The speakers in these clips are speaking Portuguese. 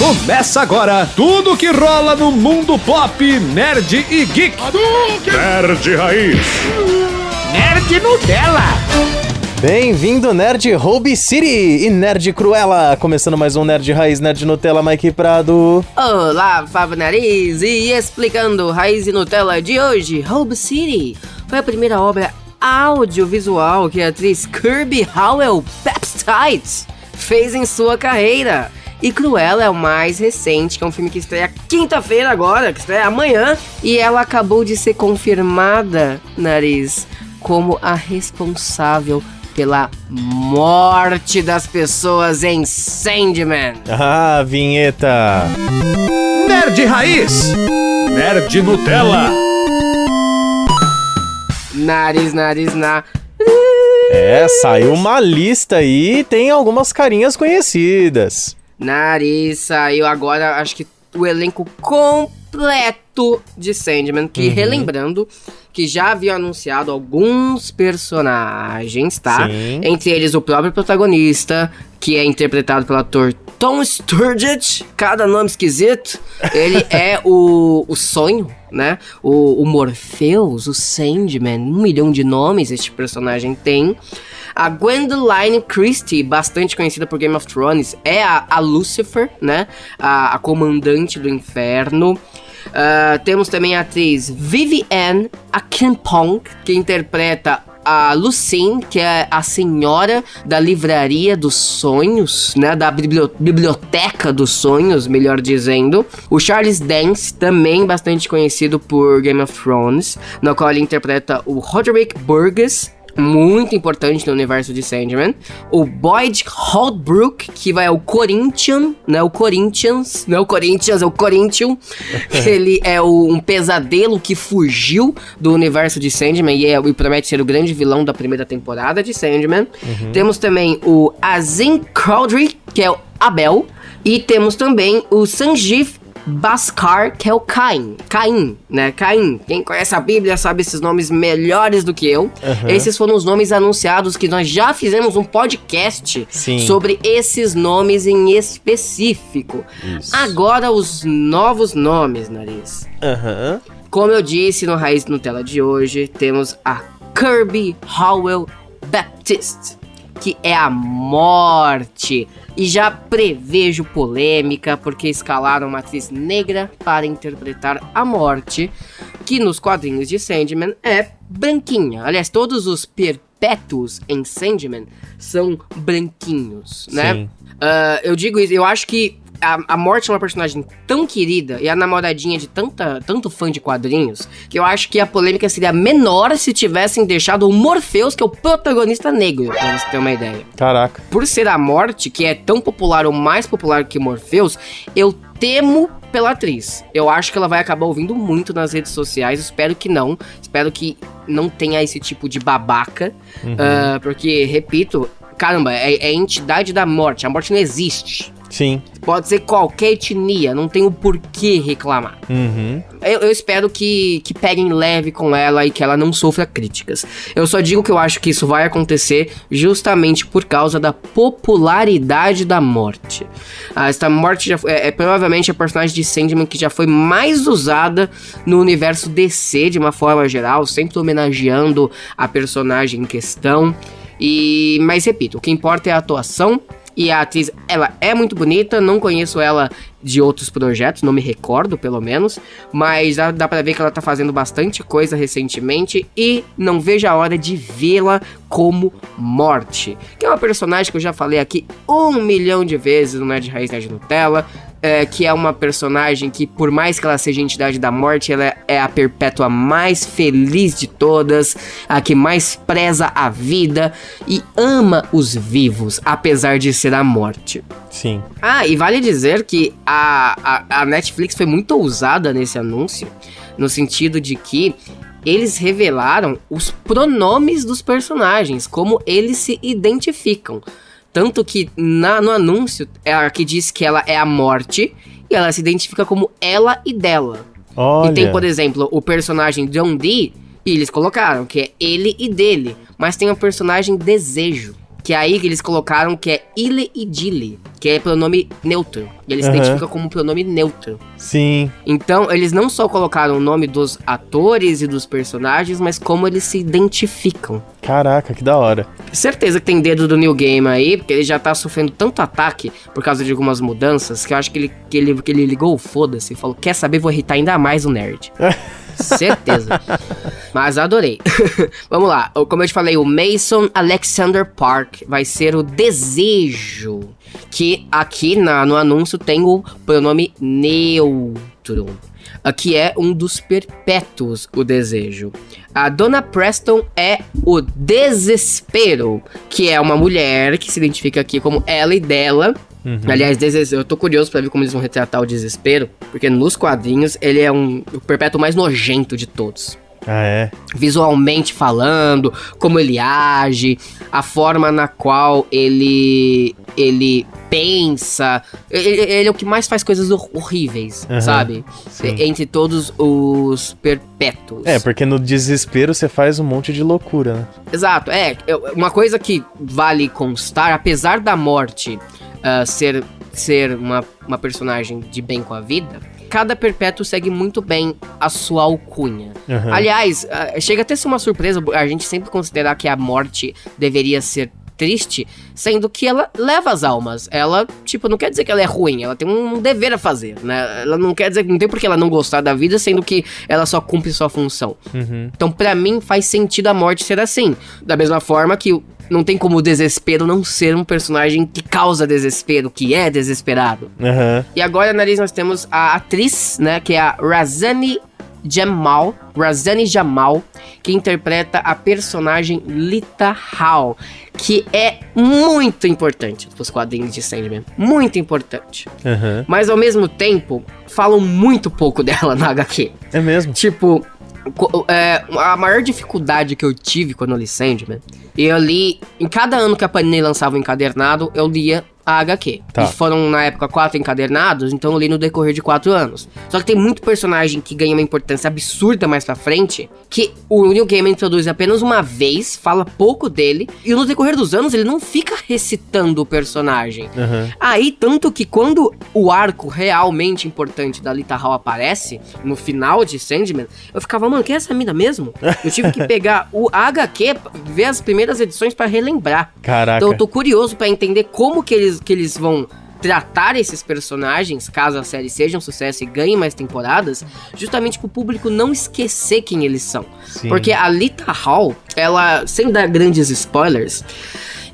Começa agora tudo que rola no mundo pop, nerd e geek. Nerd Raiz. Nerd Nutella. Bem-vindo, Nerd Hobby City e Nerd Cruella. Começando mais um Nerd Raiz, Nerd Nutella, Mike Prado. Olá, Fábio Nariz. E explicando Raiz e Nutella de hoje, Hobby City foi a primeira obra audiovisual que a atriz Kirby Howell Baptiste fez em sua carreira. E Cruella é o mais recente, que é um filme que estreia quinta-feira agora, que estreia amanhã. E ela acabou de ser confirmada, Nariz, como a responsável pela morte das pessoas em Sandman. Ah, vinheta. Nerd Raiz. Nerd Nutella. Nariz. Saiu uma lista aí e tem algumas carinhas conhecidas. Nariz, saiu agora, acho que o elenco completo de Sandman, que relembrando que já havia anunciado alguns personagens, tá? Sim. Entre eles o próprio protagonista, que é interpretado pelo ator Tom Sturridge, cada nome esquisito. Ele é o sonho, né? O Morpheus, o Sandman, 1 milhão de nomes este personagem tem. A Gwendoline Christie, bastante conhecida por Game of Thrones, é a Lucifer, né? A comandante do inferno. Temos também a atriz Vivienne Akinpong, que interpreta a Lucine, que é a senhora da livraria dos sonhos, né, da biblioteca dos sonhos, melhor dizendo. O Charles Dance, também bastante conhecido por Game of Thrones, no qual ele interpreta o Roderick Burgess, muito importante no universo de Sandman. O Boyd Holbrook, que vai ao Corinthian, né? O Corinthians, não é o Corinthians, é o Corinthian. Ele é um pesadelo que fugiu do universo de Sandman e promete ser o grande vilão da primeira temporada de Sandman. Temos também o Azim Crowdry, que é o Abel. E temos também o Sanjeev Bhaskar, que é o Caim, né? Caim. Quem conhece a Bíblia sabe esses nomes melhores do que eu. Esses foram os nomes anunciados que nós já fizemos um podcast sobre esses nomes em específico. Isso. Agora os novos nomes, Nariz. Como eu disse no Raiz Nutella de hoje, temos a Kirby Howell Baptiste, que é a morte. E já prevejo polêmica, porque escalaram uma atriz negra para interpretar a morte, que nos quadrinhos de Sandman é branquinha. Aliás, todos os perpétuos em Sandman são branquinhos, né? Eu digo isso, eu acho que a morte é uma personagem tão querida e a namoradinha de tanto fã de quadrinhos, que eu acho que a polêmica seria menor se tivessem deixado o Morpheus, que é o protagonista negro, pra você ter uma ideia. Caraca. Por ser a morte, que é tão popular ou mais popular que Morpheus, eu temo pela atriz. Eu acho que ela vai acabar ouvindo muito nas redes sociais, espero que não tenha esse tipo de babaca, porque, repito, caramba, é a entidade da morte, a morte não existe. Sim. Pode ser qualquer etnia, não tem o porquê reclamar. Eu espero que peguem leve com ela e que ela não sofra críticas. Eu só digo que eu acho que isso vai acontecer justamente por causa da popularidade da morte. Esta morte já é provavelmente a personagem de Sandman que já foi mais usada no universo DC de uma forma geral, sempre homenageando a personagem em questão. Mas repito, o que importa é a atuação. E a atriz, ela é muito bonita, não conheço ela de outros projetos, não me recordo pelo menos, mas dá pra ver que ela tá fazendo bastante coisa recentemente e não vejo a hora de vê-la como Morte, que é uma personagem que eu já falei aqui 1 milhão de vezes no Nerd Raiz Nerd Nutella, que é uma personagem que, por mais que ela seja a entidade da morte, ela é a perpétua mais feliz de todas, a que mais preza a vida e ama os vivos, apesar de ser a morte. Sim. E vale dizer que a Netflix foi muito ousada nesse anúncio, no sentido de que eles revelaram os pronomes dos personagens, como eles se identificam. Tanto que no anúncio, que diz que ela é a morte, e ela se identifica como ela e dela. Olha. E tem, por exemplo, o personagem John Dee, e eles colocaram que é ele e dele. Mas tem o personagem Desejo, Que é aí que eles colocaram que é Ile e Dile, que é pronome neutro. E ele se identifica como pronome neutro. Sim. Então, eles não só colocaram o nome dos atores e dos personagens, mas como eles se identificam. Caraca, que da hora. Certeza que tem dedo do New Game aí, porque ele já tá sofrendo tanto ataque por causa de algumas mudanças, que eu acho que ele ligou o foda-se e falou, quer saber, vou irritar ainda mais o nerd. Certeza. Mas adorei. Vamos lá. Como eu te falei, o Mason Alexander Park vai ser o Desejo. Que aqui no anúncio tem o pronome neutro. Aqui é um dos perpétuos, o Desejo. A Donna Preston é o Desespero, que é uma mulher que se identifica aqui como ela e dela. Aliás, eu tô curioso pra ver como eles vão retratar o Desespero, porque nos quadrinhos ele é o perpétuo mais nojento de todos. Ah, é? Visualmente falando, como ele age, a forma na qual ele pensa. Ele é o que mais faz coisas horríveis, sabe? Sim. Entre todos os perpétuos. É, porque no Desespero você faz um monte de loucura, né? Exato, uma coisa que vale constar, apesar da morte ser uma personagem de bem com a vida, cada perpétuo segue muito bem a sua alcunha. Aliás, chega até a ser uma surpresa a gente sempre considerar que a morte deveria ser triste, sendo que ela leva as almas. Ela, não quer dizer que ela é ruim, ela tem um dever a fazer, né? Ela não quer dizer que não tem por que ela não gostar da vida, sendo que ela só cumpre sua função. Então, pra mim, faz sentido a morte ser assim. Da mesma forma que não tem como o Desespero não ser um personagem que causa desespero, que é desesperado. E agora, na lista, nós temos a atriz, né, que é a Razani Jamal, que interpreta a personagem Lita Hall, que é muito importante pros quadrinhos de Sandman. Muito importante. Mas, ao mesmo tempo, falam muito pouco dela na HQ. É mesmo? A maior dificuldade que eu tive quando eu li Sandman, eu li, em cada ano que a Panini lançava um encadernado, eu lia a HQ. Tá. E foram, na época, 4 encadernados, então eu li no decorrer de 4 anos. Só que tem muito personagem que ganha uma importância absurda mais pra frente, que o Neil Gaiman introduz apenas uma vez, fala pouco dele, e no decorrer dos anos ele não fica recitando o personagem. Aí, tanto que quando o arco realmente importante da Lita Hall aparece, no final de Sandman, eu ficava, mano, quem é essa mina mesmo? Eu tive que pegar o HQ, ver as primeiras edições pra relembrar. Caraca. Então eu tô curioso pra entender como que eles vão tratar esses personagens, caso a série seja um sucesso e ganhe mais temporadas, justamente pro público não esquecer quem eles são. Sim. Porque a Lita Hall, ela, sem dar grandes spoilers,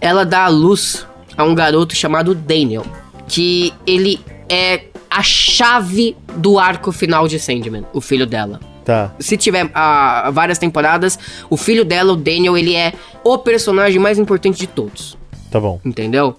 ela dá à luz a um garoto chamado Daniel, que ele é a chave do arco final de Sandman, o filho dela. Tá. Se tiver várias temporadas, o filho dela, o Daniel, ele é o personagem mais importante de todos. Tá bom. Entendeu?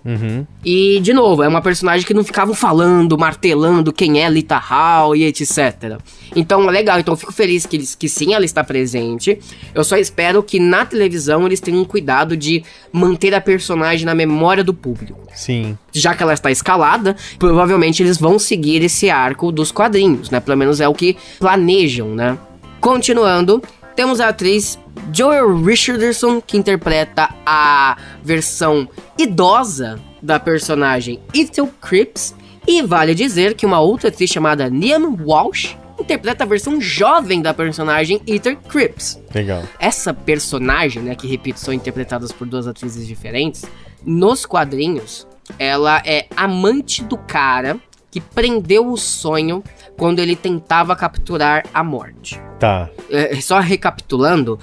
E, de novo, é uma personagem que não ficavam falando, martelando quem é Lita Hall e etc. Então, é legal. Então, eu fico feliz que sim, ela está presente. Eu só espero que na televisão eles tenham cuidado de manter a personagem na memória do público. Sim. Já que ela está escalada, provavelmente eles vão seguir esse arco dos quadrinhos, né? Pelo menos é o que planejam, né? Continuando, temos a atriz Joel Richardson, que interpreta a versão idosa da personagem Ethel Cripps. E vale dizer que uma outra atriz chamada Niamh Walsh interpreta a versão jovem da personagem Ethel Cripps. Legal. Essa personagem, né, que repito, são interpretadas por 2 atrizes diferentes, nos quadrinhos, ela é amante do cara que prendeu o sonho quando ele tentava capturar a morte. Tá. Só recapitulando,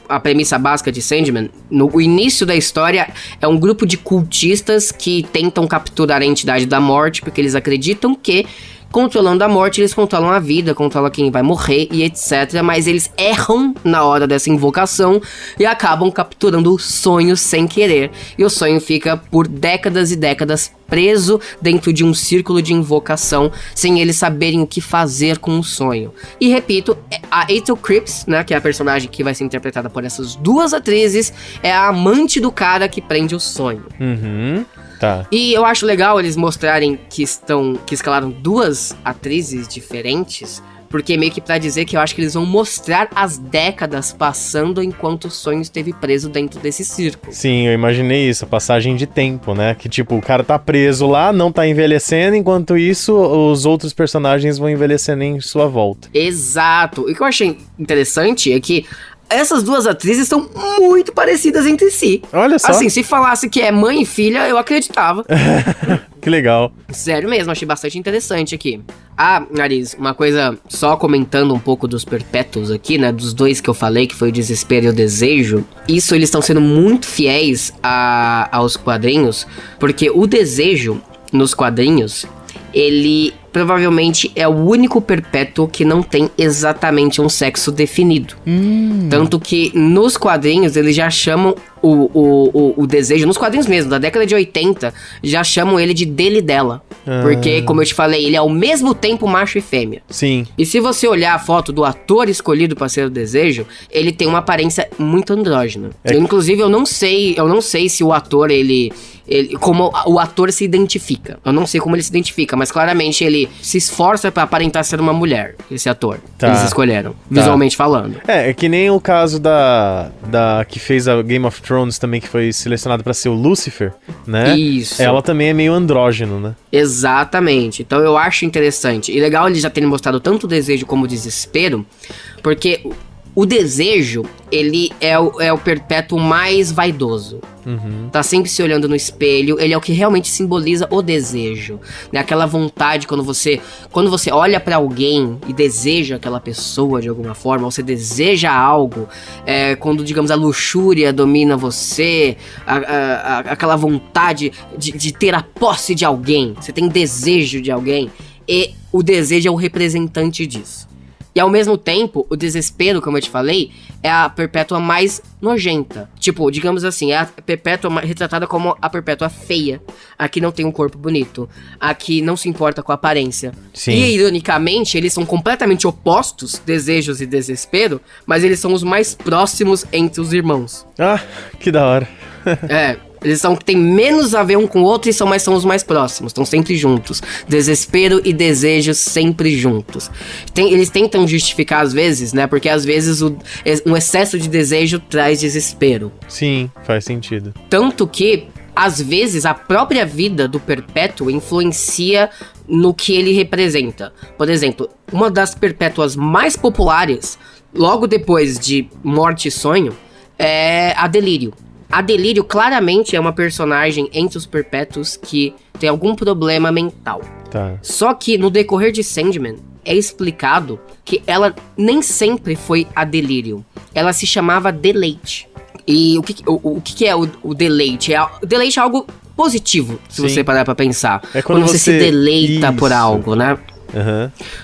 a premissa básica de Sandman, no início da história, é um grupo de cultistas que tentam capturar a entidade da morte, porque eles acreditam que, controlando a morte, eles controlam a vida, controlam quem vai morrer e etc. Mas eles erram na hora dessa invocação e acabam capturando o sonho sem querer. E o sonho fica por décadas e décadas preso dentro de um círculo de invocação, sem eles saberem o que fazer com o sonho. E repito, a Ethel Cripps, né, que é a personagem que vai ser interpretada por essas 2 atrizes, é a amante do cara que prende o sonho. Tá. E eu acho legal eles mostrarem que escalaram 2 atrizes diferentes, porque meio que pra dizer que eu acho que eles vão mostrar as décadas passando enquanto o sonho esteve preso dentro desse círculo. Sim, eu imaginei isso, a passagem de tempo, né? Que tipo, o cara tá preso lá, não tá envelhecendo, enquanto isso, os outros personagens vão envelhecendo em sua volta. Exato. E o que eu achei interessante é que essas duas atrizes são muito parecidas entre si. Olha só. Assim, se falasse que é mãe e filha, eu acreditava. Que legal. Sério mesmo, achei bastante interessante aqui. Ah, Nariz, uma coisa, só comentando um pouco dos perpétuos aqui, né? Dos dois que eu falei, que foi o desespero e o desejo. Isso, eles estão sendo muito fiéis aos quadrinhos, porque o desejo, nos quadrinhos, ele provavelmente é o único perpétuo que não tem exatamente um sexo definido. Tanto que nos quadrinhos eles já chamam o desejo, nos quadrinhos mesmo, da década de 80, já chamam ele de dele e dela. Porque, como eu te falei, ele é ao mesmo tempo macho e fêmea. Sim. E se você olhar a foto do ator escolhido para ser o desejo, ele tem uma aparência muito andrógena. Inclusive, eu não sei se o ator, como o ator se identifica. Eu não sei como ele se identifica, mas claramente ele se esforça pra aparentar ser uma mulher, esse ator. Tá. Eles escolheram, visualmente falando. É que nem o caso da que fez a Game of Thrones também, que foi selecionada pra ser o Lucifer, né? Isso. Ela também é meio andrógeno, né? Exatamente. Então eu acho interessante. E legal eles já terem mostrado tanto o desejo como o desespero, porque o desejo, ele é o perpétuo mais vaidoso. Tá sempre se olhando no espelho, ele é o que realmente simboliza o desejo, né? Aquela vontade quando você olha pra alguém e deseja aquela pessoa de alguma forma, ou você deseja algo, quando, digamos, a luxúria domina você, aquela vontade de ter a posse de alguém, você tem desejo de alguém, e o desejo é o representante disso. E ao mesmo tempo, o desespero, como eu te falei, é a perpétua mais nojenta. Tipo, digamos assim, é a perpétua retratada como a perpétua feia. A que não tem um corpo bonito. A que não se importa com a aparência. Sim. E, ironicamente, eles são completamente opostos, desejos e desespero, mas eles são os mais próximos entre os irmãos. Ah, que da hora. Eles têm menos a ver um com o outro e são os mais próximos, estão sempre juntos. Desespero e desejo sempre juntos. Eles tentam justificar às vezes, né? Porque às vezes um excesso de desejo traz desespero. Sim, faz sentido. Tanto que, às vezes, a própria vida do perpétuo influencia no que ele representa. Por exemplo, uma das perpétuas mais populares, logo depois de Morte e Sonho, é a Delírio. A Delírio claramente é uma personagem entre os perpétuos que tem algum problema mental. Tá. Só que no decorrer de Sandman é explicado que ela nem sempre foi a Delírio. Ela se chamava Deleite. E o que é o deleite? O deleite é algo positivo, se você parar pra pensar. É quando você se deleita por algo, né?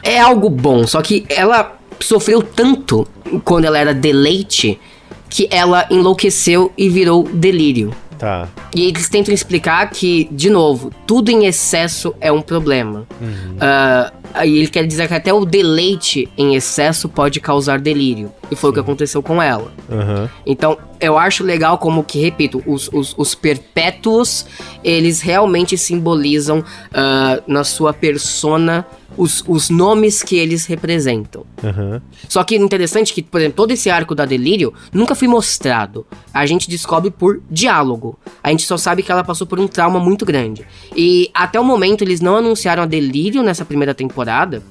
É algo bom, só que ela sofreu tanto quando ela era Deleite que ela enlouqueceu e virou delírio. Tá. E eles tentam explicar que, de novo, tudo em excesso é um problema. Aí ele quer dizer que até o deleite em excesso pode causar delírio. E foi o que aconteceu com ela. Então, eu acho legal como que, repito, os perpétuos, eles realmente simbolizam na sua persona os nomes que eles representam. Só que interessante que, por exemplo, todo esse arco da Delírio nunca foi mostrado. A gente descobre por diálogo. A gente só sabe que ela passou por um trauma muito grande. E até o momento eles não anunciaram a Delírio nessa primeira temporada,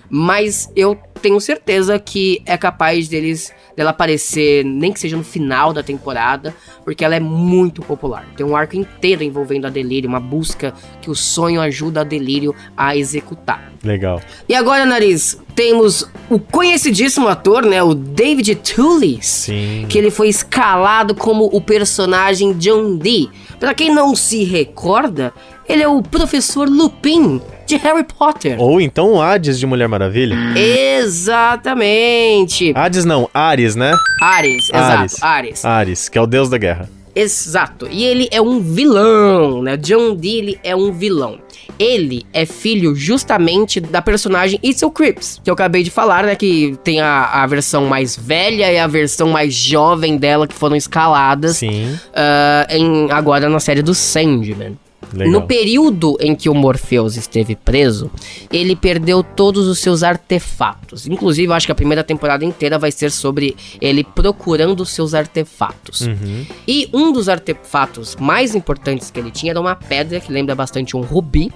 mas eu tenho certeza que é capaz dela aparecer, nem que seja no final da temporada, porque ela é muito popular. Tem um arco inteiro envolvendo a Delírio, uma busca que o sonho ajuda a Delírio a executar. Legal. E agora, Nariz, temos o conhecidíssimo ator, né, o David Thewlis. Sim. Que ele foi escalado como o personagem John Dee. Pra quem não se recorda, ele é o Professor Lupin de Harry Potter. Ou então o Hades de Mulher Maravilha. Exatamente. Hades não, Ares, né? Ares, exato, Ares. Ares, que é o deus da guerra. Exato, e ele é um vilão, né? John Dee, ele é um vilão. Ele é filho justamente da personagem Itzel Cripps, que eu acabei de falar, né? Que tem a versão mais velha e a versão mais jovem dela, que foram escaladas. Sim. Agora na série do Sandman. Legal. No período em que o Morpheus esteve preso, ele perdeu todos os seus artefatos. Inclusive, eu acho que a primeira temporada inteira vai ser sobre ele procurando os seus artefatos. E um dos artefatos mais importantes que ele tinha era uma pedra que lembra bastante um rubi,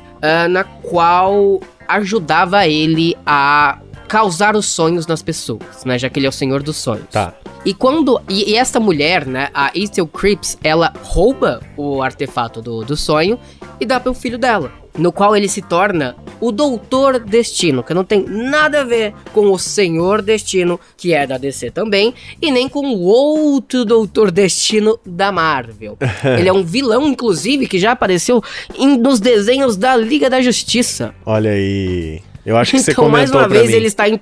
na qual ajudava ele a causar os sonhos nas pessoas, né? Já que ele é o senhor dos sonhos. Tá. E essa mulher, né, a Ethel Cripps, ela rouba o artefato do sonho e dá pro filho dela, no qual ele se torna o Doutor Destino, que não tem nada a ver com o Senhor Destino, que é da DC também, e nem com o outro Doutor Destino da Marvel. Ele é um vilão, inclusive, que já apareceu nos desenhos da Liga da Justiça. Olha aí. Eu acho que você Então, comentou mais uma pra vez, mim. ele está em...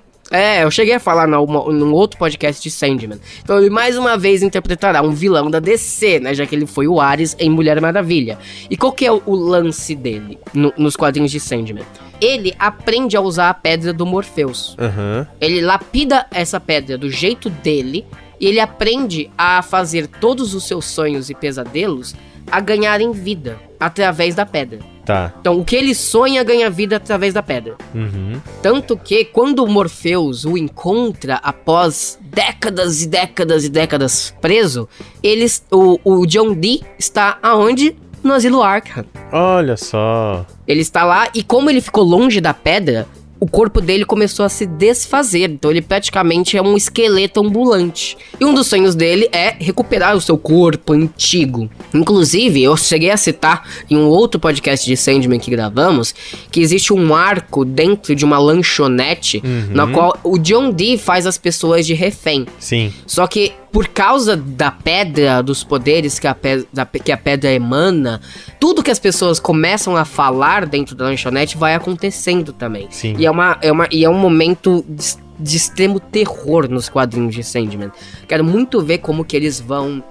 eu cheguei a falar num outro podcast de Sandman. Então ele mais uma vez interpretará um vilão da DC, né? Já que ele foi o Ares em Mulher Maravilha. E qual que é o lance dele nos quadrinhos de Sandman? Ele aprende a usar a pedra do Morpheus. Ele lapida essa pedra do jeito dele e ele aprende a fazer todos os seus sonhos e pesadelos a ganharem vida através da pedra. Tá. Então, o que ele sonha ganha vida através da pedra. Tanto que, quando o Morpheus o encontra após décadas e décadas e décadas preso, o John Dee está aonde? No Asilo Arkham. Olha só. Ele está lá e como ele ficou longe da pedra, o corpo dele começou a se desfazer. Então ele praticamente é um esqueleto ambulante. E um dos sonhos dele é recuperar o seu corpo antigo. Inclusive, eu cheguei a citar em um outro podcast de Sandman que gravamos, que existe um arco dentro de uma lanchonete, na qual o John Dee faz as pessoas de refém. Sim. Só que por causa da pedra, dos poderes que a pedra emana, tudo que as pessoas começam a falar dentro da lanchonete vai acontecendo também. Sim. E é um momento de extremo terror nos quadrinhos de Sandman. Quero muito ver como que eles vão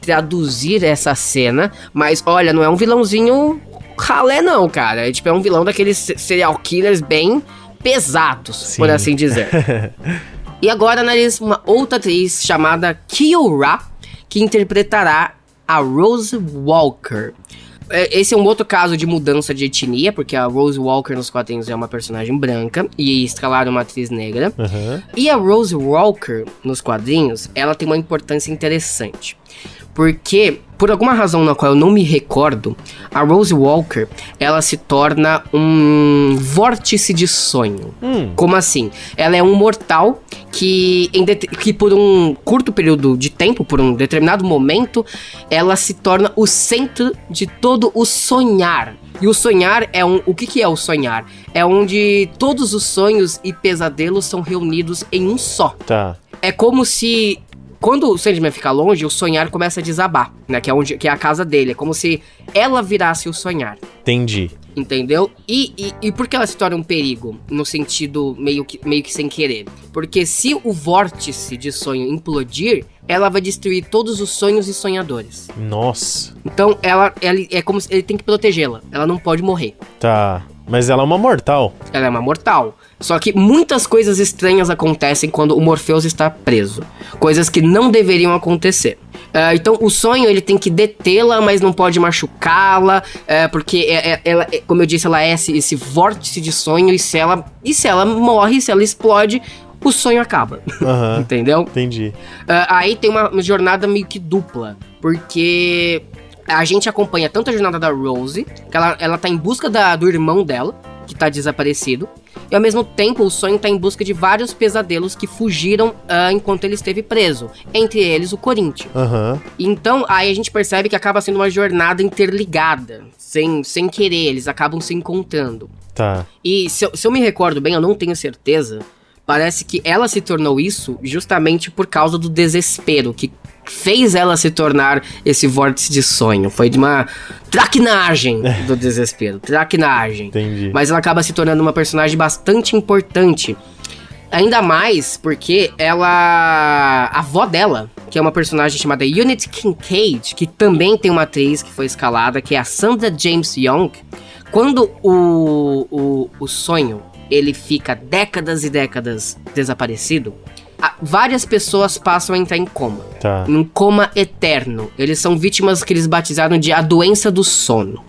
traduzir essa cena, mas olha, não é um vilãozinho ralé não, cara. É um vilão daqueles serial killers bem pesados, Sim. por assim dizer. E agora, Nariz, uma outra atriz chamada Kiora, que interpretará a Rose Walker. Esse é um outro caso de mudança de etnia, porque a Rose Walker nos quadrinhos é uma personagem branca e escalaram uma atriz negra. E a Rose Walker nos quadrinhos, ela tem uma importância interessante. Porque, por alguma razão na qual eu não me recordo, a Rose Walker, ela se torna um vórtice de sonho. Como assim? Ela é um mortal que por um curto período de tempo, por um determinado momento, ela se torna o centro de todo o sonhar. E o sonhar é o que é o sonhar? É onde todos os sonhos e pesadelos são reunidos em um só. Tá. É como se... Quando o Sandman fica longe, o sonhar começa a desabar, né? Que é a casa dele. É como se ela virasse o sonhar. Entendi. Entendeu? E por que ela se torna um perigo? No sentido meio que sem querer. Porque se o vórtice de sonho implodir, ela vai destruir todos os sonhos e sonhadores. Nossa. Então, ela é como se ele tem que protegê-la. Ela não pode morrer. Tá. Mas ela é uma mortal. Ela é uma mortal. Só que muitas coisas estranhas acontecem quando o Morpheus está preso. Coisas que não deveriam acontecer. Então o sonho ele tem que detê-la, mas não pode machucá-la. Porque ela, como eu disse, ela é esse vórtice de sonho. E se ela morre, se ela explode, o sonho acaba. Entendeu? Entendi. Aí tem uma jornada meio que dupla. Porque a gente acompanha tanto a jornada da Rose, que ela tá em busca do irmão dela, que tá desaparecido. E ao mesmo tempo o sonho tá em busca de vários pesadelos que fugiram enquanto ele esteve preso. Entre eles o Corinthians. Então aí a gente percebe que acaba sendo uma jornada interligada. Sem querer, eles acabam se encontrando. Tá. E se eu me recordo bem, eu não tenho certeza, parece que ela se tornou isso justamente por causa do desespero que fez ela se tornar esse vórtice de sonho. Foi de uma traquinagem do desespero. Traquinagem. Entendi. Mas ela acaba se tornando uma personagem bastante importante. Ainda mais porque a avó dela, que é uma personagem chamada Unit Kincaid, que também tem uma atriz que foi escalada, que é a Sandra James Young. Quando o sonho, ele fica décadas e décadas desaparecido, várias pessoas passam a entrar em coma. Tá. Num coma eterno. Eles são vítimas que eles batizaram de a doença do sono.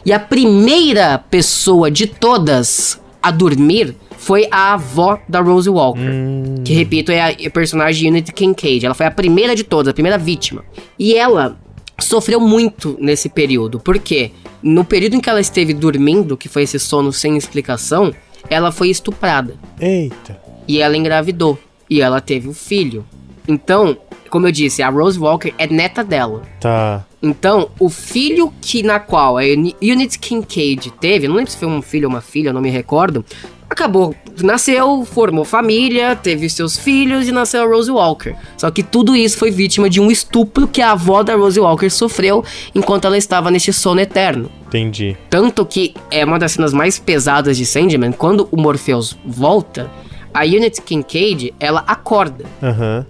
E a primeira pessoa de todas a dormir foi a avó da Rose Walker. Que, repito, é a personagem Unit Kincaid. Ela foi a primeira de todas, a primeira vítima. E ela sofreu muito nesse período. Por quê? No período em que ela esteve dormindo, que foi esse sono sem explicação, ela foi estuprada. Eita. E ela engravidou. E ela teve um filho. Então, como eu disse, a Rose Walker é neta dela. Tá. Então, o filho na qual a Unit Kincaid teve, não lembro se foi um filho ou uma filha, não me recordo, acabou, nasceu, formou família, teve seus filhos e nasceu a Rose Walker. Só que tudo isso foi vítima de um estupro que a avó da Rose Walker sofreu enquanto ela estava neste sono eterno. Entendi. Tanto que é uma das cenas mais pesadas de Sandman, quando o Morpheus volta, a Unit Kincaid, ela acorda.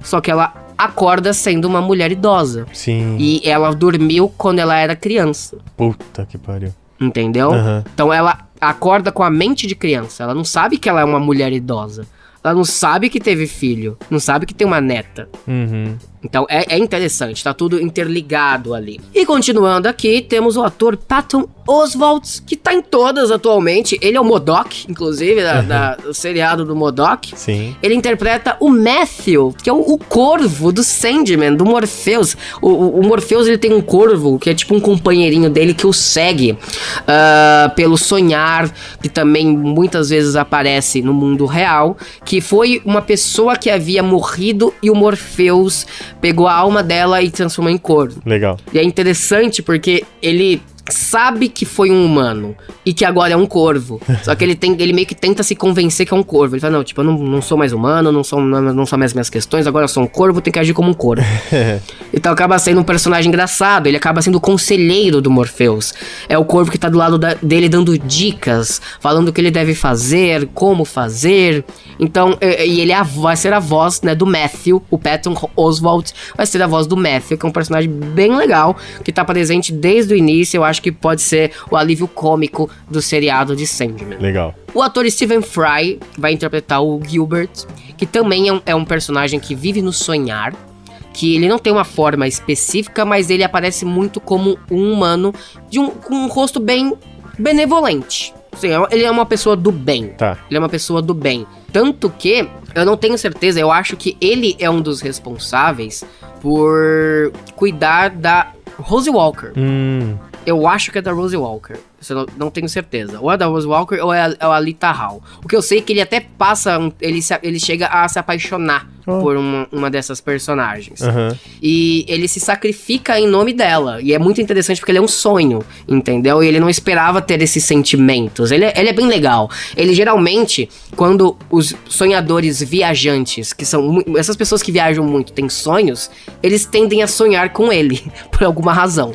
Só que ela acorda sendo uma mulher idosa. Sim. E ela dormiu quando ela era criança. Puta que pariu. Entendeu? Então ela acorda com a mente de criança. Ela não sabe que ela é uma mulher idosa. Ela não sabe que teve filho. Não sabe que tem uma neta. Então é interessante, tá tudo interligado ali. E continuando aqui, temos o ator Patton Oswalt, que tá em todas atualmente. Ele é o MODOK, inclusive, do seriado do MODOK. Sim. Ele interpreta o Matthew, que é o corvo do Sandman, do Morpheus. O Morpheus, ele tem um corvo, que é tipo um companheirinho dele que o segue pelo sonhar, que também muitas vezes aparece no mundo real, que foi uma pessoa que havia morrido e o Morpheus pegou a alma dela e transformou em corvo. Legal. E é interessante porque ele sabe que foi um humano e que agora é um corvo. Só que ele meio que tenta se convencer que é um corvo. Ele fala, não, tipo, eu não sou mais humano, não são mais minhas questões, agora eu sou um corvo, tenho que agir como um corvo. Então acaba sendo um personagem engraçado, ele acaba sendo o conselheiro do Morpheus. É o corvo que tá do lado dele dando dicas, falando o que ele deve fazer, como fazer. Então, e ele vai ser a voz, né, do Matthew, o Patton Oswalt vai ser a voz do Matthew, que é um personagem bem legal, que tá presente desde o início. Eu acho que pode ser o alívio cômico do seriado de Sandman. Legal. O ator Stephen Fry vai interpretar o Gilbert, que também é um personagem que vive no sonhar, que ele não tem uma forma específica, mas ele aparece muito como um humano com um rosto bem benevolente. Sim, ele é uma pessoa do bem. Tá. Ele é uma pessoa do bem. Tanto que, eu não tenho certeza, eu acho que ele é um dos responsáveis por cuidar da Rose Walker. Eu acho que é da Rose Walker. Eu não tenho certeza. Ou é da Rose Walker ou é a Alita Hall. O que eu sei é que ele até passa... Ele chega a se apaixonar por uma dessas personagens. E ele se sacrifica em nome dela. E é muito interessante porque ele é um sonho, entendeu? E ele não esperava ter esses sentimentos. Ele é bem legal. Ele geralmente, quando os sonhadores viajantes, que são... Essas pessoas que viajam muito, têm sonhos, eles tendem a sonhar com ele. Por alguma razão.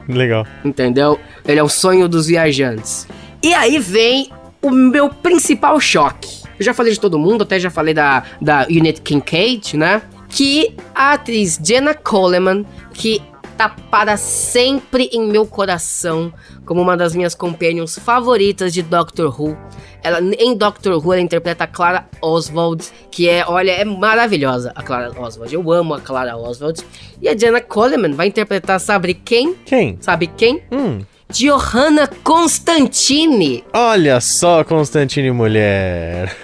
Legal. Entendeu? Ele é o sonho dos viajantes. E aí vem o meu principal choque. Eu já falei de todo mundo, até já falei da Unit Kincaid, né? Que a atriz Jenna Coleman, que tá para sempre em meu coração como uma das minhas companions favoritas de Doctor Who. Em Doctor Who, ela interpreta a Clara Oswald, que é maravilhosa, a Clara Oswald. Eu amo a Clara Oswald. E a Jenna Coleman vai interpretar, sabe quem? Quem? Sabe quem? Johanna Constantine. Olha só, Constantine mulher.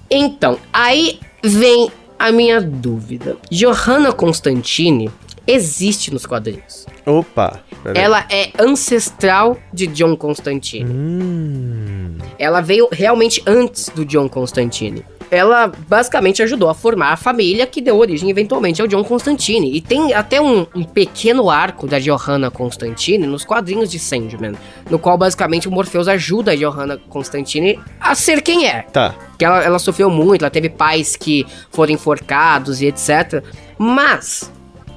Então, aí vem a minha dúvida. Johanna Constantine existe nos quadrinhos. Opa. Ela é ancestral de John Constantine. Ela veio realmente antes do John Constantine. Ela basicamente ajudou a formar a família que deu origem eventualmente ao John Constantine. E tem até um pequeno arco da Johanna Constantine nos quadrinhos de Sandman, no qual basicamente o Morpheus ajuda a Johanna Constantine a ser quem é. Tá. Que ela sofreu muito, ela teve pais que foram enforcados e etc. Mas...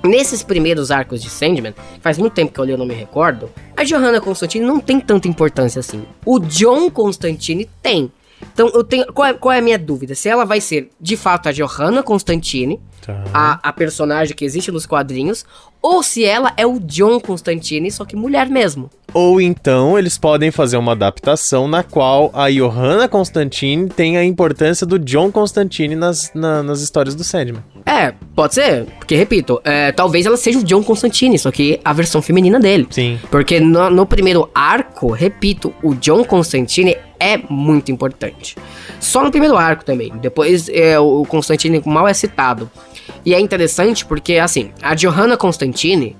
nesses primeiros arcos de Sandman, faz muito tempo que eu li, eu não me recordo, a Johanna Constantine não tem tanta importância assim. O John Constantine tem. Então, eu tenho... Qual é a minha dúvida? Se ela vai ser, de fato, a Johanna Constantine, tá, a personagem que existe nos quadrinhos, ou se ela é o John Constantine, só que mulher mesmo. Ou então eles podem fazer uma adaptação na qual a Johanna Constantine tem a importância do John Constantine nas histórias do Sandman. Pode ser, porque, repito, talvez ela seja o John Constantine, só que a versão feminina dele. Sim. Porque no primeiro arco, repito, o John Constantine é muito importante. Só no primeiro arco também. Depois o Constantine mal é citado. E é interessante porque, assim, a Johanna Constantine,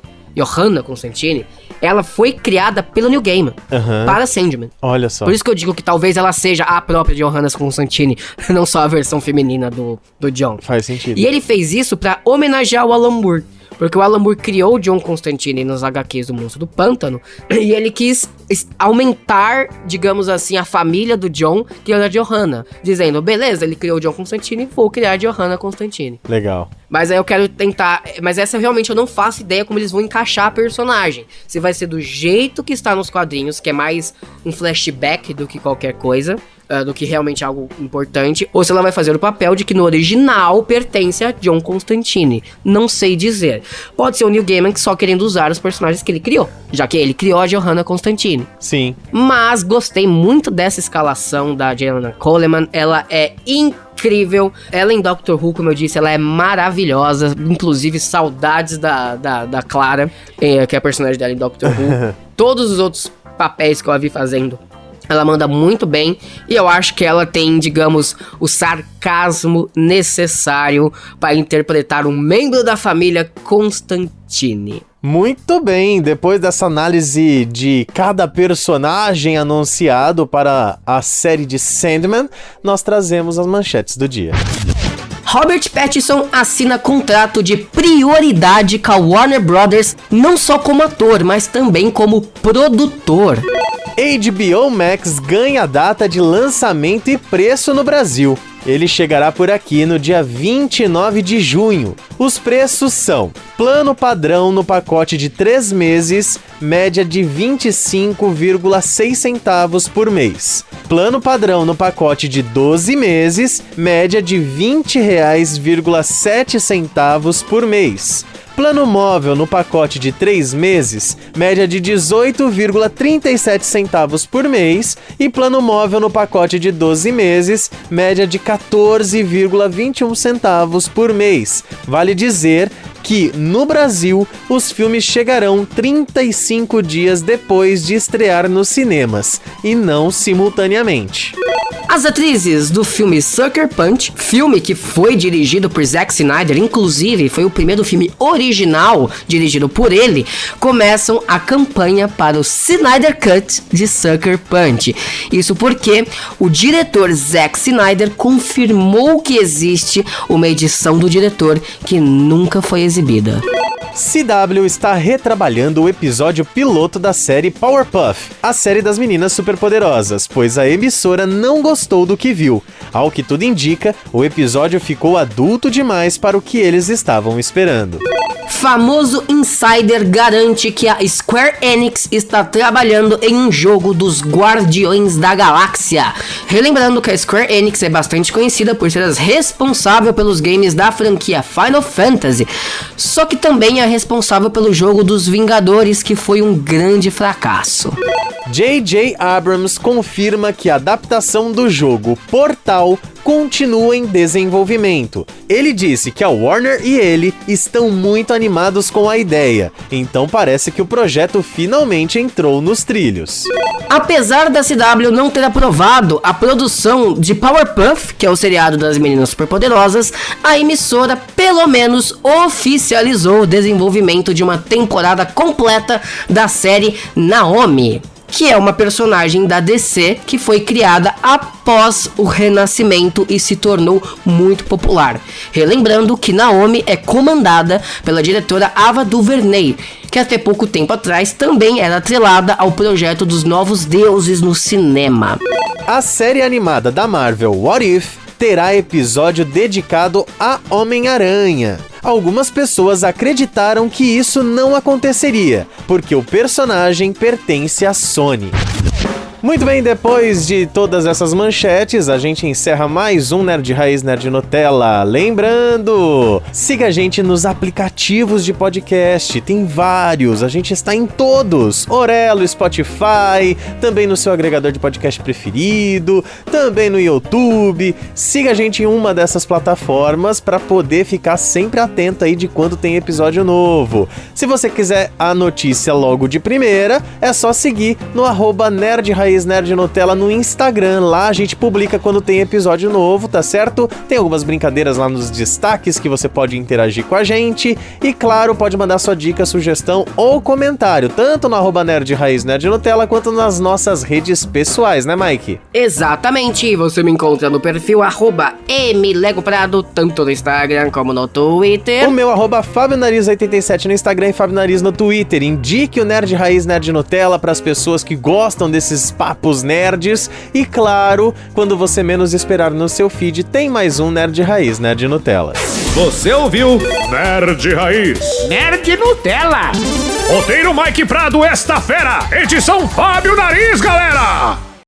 ela foi criada pelo Neil Gaiman para Sandman. Olha só. Por isso que eu digo que talvez ela seja a própria Johanna Constantine, não só a versão feminina do John. Faz sentido. E ele fez isso pra homenagear o Alan Moore. Porque o Alan Moore criou o John Constantine nos HQs do Monstro do Pântano, e ele quis aumentar, digamos assim, a família do John, que era a Johanna. Dizendo, beleza, ele criou o John Constantine, vou criar a Johanna Constantine. Legal. Mas aí eu quero tentar... Mas essa realmente eu não faço ideia como eles vão encaixar a personagem. Se vai ser do jeito que está nos quadrinhos, que é mais um flashback do que qualquer coisa, do que realmente algo importante, ou se ela vai fazer o papel de que no original pertence a John Constantine. Não sei dizer. Pode ser o Neil Gaiman só querendo usar os personagens que ele criou, já que ele criou a Johanna Constantine. Sim. Mas gostei muito dessa escalação da Joanna Coleman. Ela é incrível. Ela em Doctor Who, como eu disse, ela é maravilhosa. Inclusive, saudades da Clara, que é a personagem dela em Doctor Who. Todos os outros papéis que eu a vi fazendo, ela manda muito bem. E eu acho que ela tem, digamos, o sarcasmo necessário para interpretar um membro da família Constantine. Muito bem, depois dessa análise de cada personagem anunciado para a série de Sandman, nós trazemos as manchetes do dia. Robert Pattinson assina contrato de prioridade com a Warner Brothers, não só como ator, mas também como produtor. HBO Max ganha data de lançamento e preço no Brasil. Ele chegará por aqui no dia 29 de junho. Os preços são: plano padrão no pacote de 3 meses, média de 25,6 centavos por mês. Plano padrão no pacote de 12 meses, média de R$20,7 centavos por mês. Plano móvel no pacote de 3 meses, média de 18,37 centavos por mês. E plano móvel no pacote de 12 meses, média de 14,21 centavos por mês. Vale dizer que, no Brasil, os filmes chegarão 35 dias depois de estrear nos cinemas, e não simultaneamente. As atrizes do filme Sucker Punch, filme que foi dirigido por Zack Snyder, inclusive foi o primeiro filme original dirigido por ele, começam a campanha para o Snyder Cut de Sucker Punch. Isso porque o diretor Zack Snyder confirmou que existe uma edição do diretor que nunca foi exibida. CW está retrabalhando o episódio piloto da série Powerpuff, a série das meninas superpoderosas, pois a emissora não gostou do que viu. Ao que tudo indica, o episódio ficou adulto demais para o que eles estavam esperando. Famoso insider garante que a Square Enix está trabalhando em um jogo dos Guardiões da Galáxia. Relembrando que a Square Enix é bastante conhecida por ser responsável pelos games da franquia Final Fantasy, só que também é responsável pelo jogo dos Vingadores, que foi um grande fracasso. J.J. Abrams confirma que a adaptação do jogo Portal continua em desenvolvimento. Ele disse que a Warner e ele estão muito animados com a ideia, então parece que o projeto finalmente entrou nos trilhos. Apesar da CW não ter aprovado a produção de Powerpuff, que é o seriado das meninas superpoderosas, a emissora pelo menos oficializou o desenvolvimento de uma temporada completa da série Naomi, que é uma personagem da DC que foi criada após o Renascimento e se tornou muito popular. Relembrando que Naomi é comandada pela diretora Ava DuVernay, que até pouco tempo atrás também era atrelada ao projeto dos Novos Deuses no cinema. A série animada da Marvel What If terá episódio dedicado a Homem-Aranha. Algumas pessoas acreditaram que isso não aconteceria, porque o personagem pertence à Sony. Muito bem, depois de todas essas manchetes, a gente encerra mais um Nerd Raiz Nerd Nutella. Lembrando, siga a gente nos aplicativos de podcast, tem vários, a gente está em todos. Orelo, Spotify, também no seu agregador de podcast preferido, também no YouTube. Siga a gente em uma dessas plataformas para poder ficar sempre atento aí de quando tem episódio novo. Se você quiser a notícia logo de primeira, é só seguir no @Nerd Raiz Nerd Nutella no Instagram. Lá a gente publica quando tem episódio novo, tá certo? Tem algumas brincadeiras lá nos destaques que você pode interagir com a gente. E claro, pode mandar sua dica, sugestão ou comentário, tanto no @Nerd Raiz Nerd Nutella quanto nas nossas redes pessoais, né, Mike? Exatamente, você me encontra no perfil @mlegoprado, tanto no Instagram como no Twitter. O meu @FabioNariz87 no Instagram e Fabio Nariz no Twitter. Indique o Nerd Raiz Nerd Nutella para as pessoas que gostam desses papos nerds. E claro, quando você menos esperar no seu feed, tem mais um Nerd Raiz Nerd Nutella. Você ouviu Nerd Raiz. Nerd Nutella. Roteiro Mike Prado, esta fera. Edição Fábio Nariz, galera.